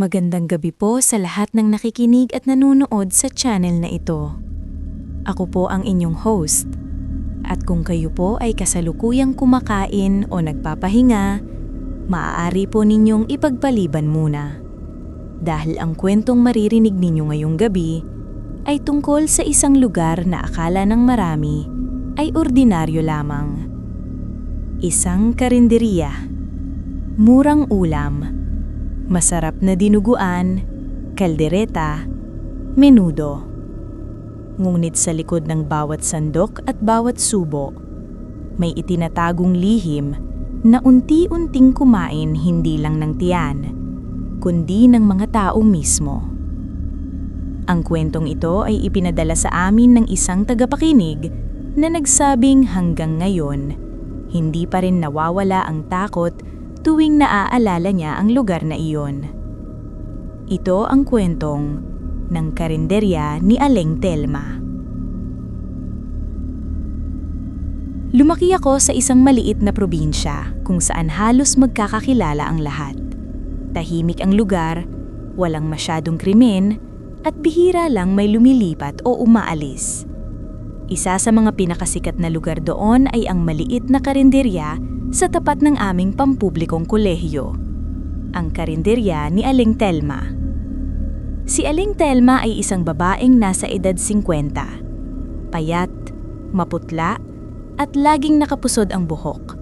Magandang gabi po sa lahat ng nakikinig at nanonood sa channel na ito. Ako po ang inyong host. At kung kayo po ay kasalukuyang kumakain o nagpapahinga, maaari po ninyong ipagpaliban muna. Dahil ang kwentong maririnig ninyo ngayong gabi ay tungkol sa isang lugar na akala ng marami ay ordinaryo lamang. Isang karinderiya, murang ulam, masarap na dinuguan, kaldereta, menudo. Ngunit sa likod ng bawat sandok at bawat subo, may itinatagong lihim na unti-unting kumain hindi lang ng tiyan, kundi ng mga tao mismo. Ang kwentong ito ay ipinadala sa amin ng isang tagapakinig na nagsabing hanggang ngayon, hindi pa rin nawawala ang takot tuwing naaalala niya ang lugar na iyon. Ito ang kwentong ng karinderya ni Aling Telma. Lumaki ako sa isang maliit na probinsya kung saan halos magkakakilala ang lahat. Tahimik ang lugar, walang masyadong krimen, at bihira lang may lumilipat o umaalis. Isa sa mga pinakasikat na lugar doon ay ang maliit na karinderya sa tapat ng aming pampublikong kolehiyo, ang karinderya ni Aling Telma. Si Aling Telma ay isang babaeng nasa edad 50, payat, maputla, at laging nakapusod ang buhok.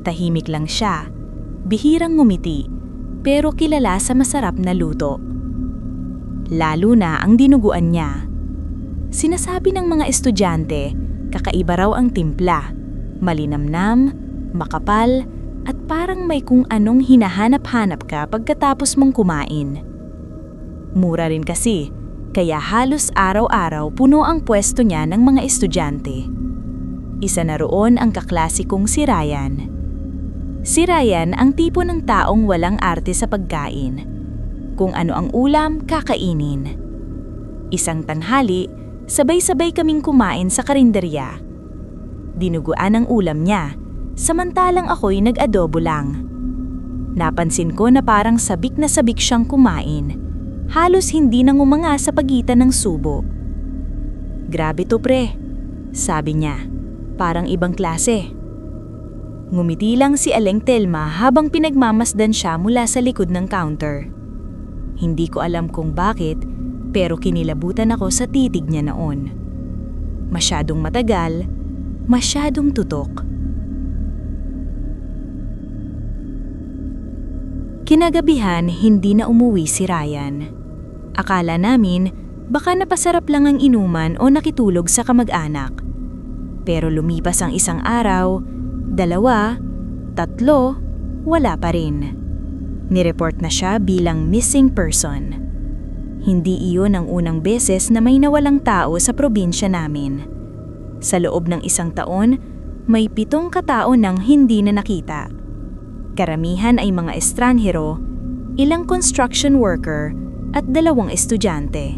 Tahimik lang siya, bihirang ngumiti, pero kilala sa masarap na luto. Lalo na ang dinuguan niya. Sinasabi ng mga estudyante, kakaiba raw ang timpla, malinamnam, makapal, at parang may kung anong hinahanap-hanap ka pagkatapos mong kumain. Mura rin kasi, kaya halos araw-araw puno ang pwesto niya ng mga estudyante. Isa na roon ang kaklasikong si Ryan. Si Ryan ang tipo ng taong walang arte sa pagkain. Kung ano ang ulam, kakainin. Isang tanghali, sabay-sabay kaming kumain sa karinderya. Dinuguan ang ulam niya, samantalang ako'y nag-adobo lang. Napansin ko na parang sabik na sabik siyang kumain. Halos hindi nang umanga sa pagitan ng subo. "Grabe to pre," sabi niya. "Parang ibang klase." Ngumiti lang si Aling Telma habang pinagmamasdan siya mula sa likod ng counter. Hindi ko alam kung bakit, pero kinilabutan ako sa titig niya noon. Masyadong matagal, masyadong tutok. Kinagabihan, hindi na umuwi si Ryan. Akala namin, baka napasarap lang ang inuman o nakitulog sa kamag-anak. Pero lumipas ang isang araw, 2, 3, wala pa rin. Nireport na siya bilang missing person. Hindi iyon ang unang beses na may nawalang tao sa probinsya namin. Sa loob ng 1 taon, may 7 katao nang hindi na nakita. Karamihan ay mga estranhero, ilang construction worker at 2 estudyante.